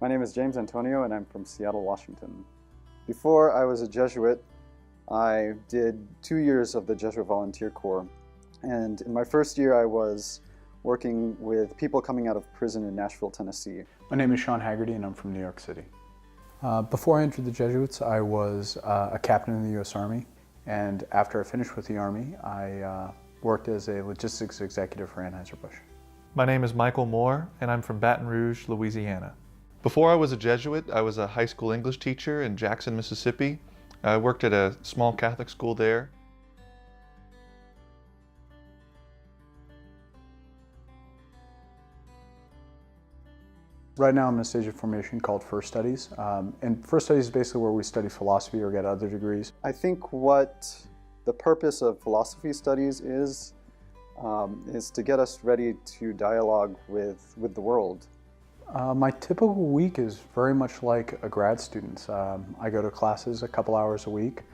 My name is James Antonio and I'm from Seattle, Washington. Before I was a Jesuit, I did 2 years of the Jesuit Volunteer Corps. And in my first year, I was working with people coming out of prison in Nashville, Tennessee. My name is Sean Haggerty and I'm from New York City. Before I entered the Jesuits, I was a captain in the U.S. Army. And after I finished with the Army, I worked as a logistics executive for Anheuser-Busch. My name is Michael Moore and I'm from Baton Rouge, Louisiana. Before I was a Jesuit, I was a high school English teacher in Jackson, Mississippi. I worked at a small Catholic school there. Right now I'm in a stage of formation called First Studies. And First Studies is basically where we study philosophy or get other degrees. I think what the purpose of philosophy studies is to get us ready to dialogue with the world. My typical week is very much like a grad student's. I go to classes a couple hours a week,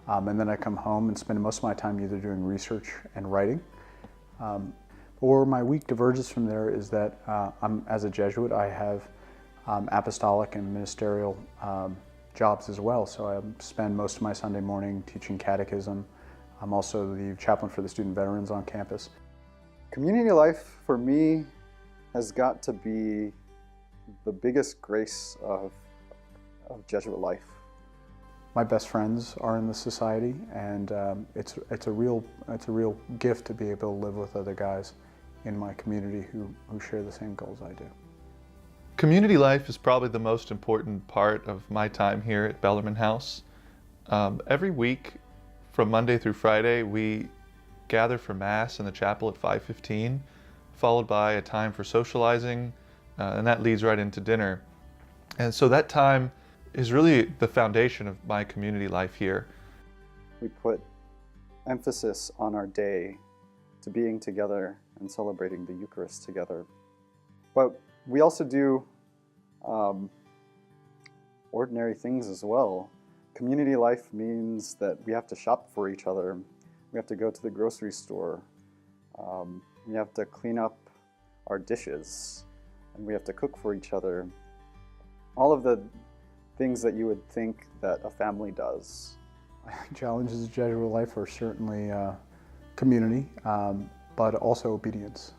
and then I come home and spend most of my time either doing research and writing. But where my week diverges from there is that as a Jesuit, I have apostolic and ministerial jobs as well. So I spend most of my Sunday morning teaching catechism. I'm also the chaplain for the student veterans on campus. Community life for me has got to be the biggest grace of Jesuit life. My best friends are in the society, and it's a real gift to be able to live with other guys in my community who share the same goals I do. Community life is probably the most important part of my time here at Bellarmine House. Every week, from Monday through Friday, we gather for Mass in the chapel at 5:15, followed by a time for socializing, and that leads right into dinner. And so that time is really the foundation of my community life here. We put emphasis on our day to being together and celebrating the Eucharist together. But we also do ordinary things as well. Community life means that we have to shop for each other. We have to go to the grocery store. We have to clean up our dishes. And we have to cook for each other. All of the things that you would think that a family does. Challenges of Jesuit life are certainly community, but also obedience.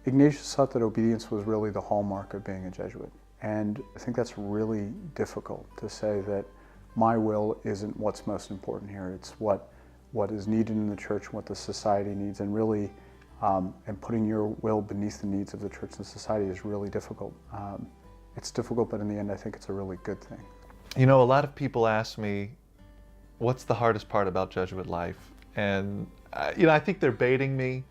Ignatius thought that obedience was really the hallmark of being a Jesuit. And I think that's really difficult to say that my will isn't what's most important here. It's what is needed in the church, what the society needs, and really and putting your will beneath the needs of the church and society is really difficult. It's difficult, but in the end, I think it's a really good thing. You know, a lot of people ask me, what's the hardest part about Jesuit life? And, I think they're baiting me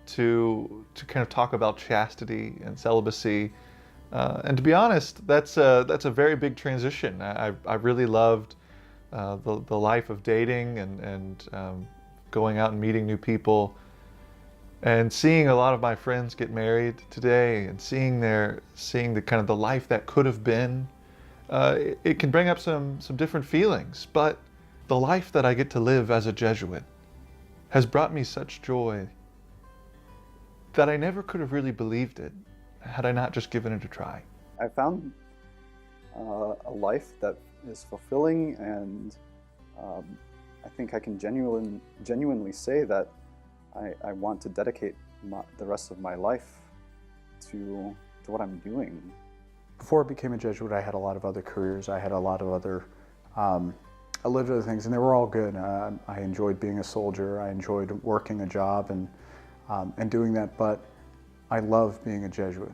to kind of talk about chastity and celibacy. And to be honest, that's a very big transition. I really loved the life of dating and going out and meeting new people. And seeing a lot of my friends get married today and seeing the kind of the life that could have been, it can bring up some different feelings. But the life that I get to live as a Jesuit has brought me such joy that I never could have really believed it had I not just given it a try. I found a life that is fulfilling, and I think I can genuinely say that I want to dedicate the rest of my life to what I'm doing. Before I became a Jesuit, I had a lot of other careers. I had a lot of other, I lived other things, and they were all good. I enjoyed being a soldier. I enjoyed working a job and doing that. But I love being a Jesuit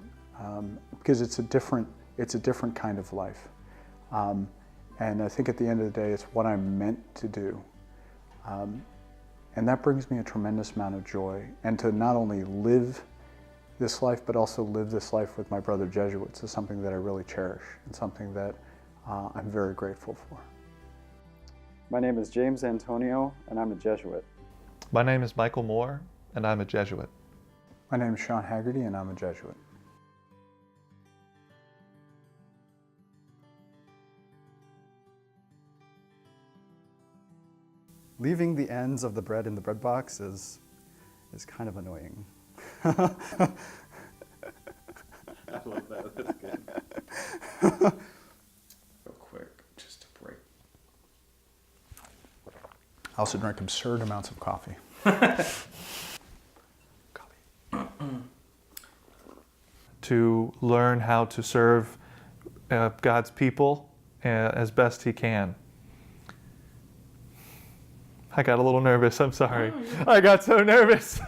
because it's a different kind of life. And I think at the end of the day, it's what I'm meant to do. And that brings me a tremendous amount of joy. And to not only live this life, but also live this life with my brother Jesuits is something that I really cherish and something that I'm very grateful for. My name is James Antonio, and I'm a Jesuit. My name is Michael Moore, and I'm a Jesuit. My name is Sean Haggerty, and I'm a Jesuit. Leaving the ends of the bread in the bread box is kind of annoying. with that. That's good. Real quick, just to break. I also drink absurd amounts of coffee. To learn how to serve God's people as best he can. I got a little nervous, I'm sorry. I got so nervous.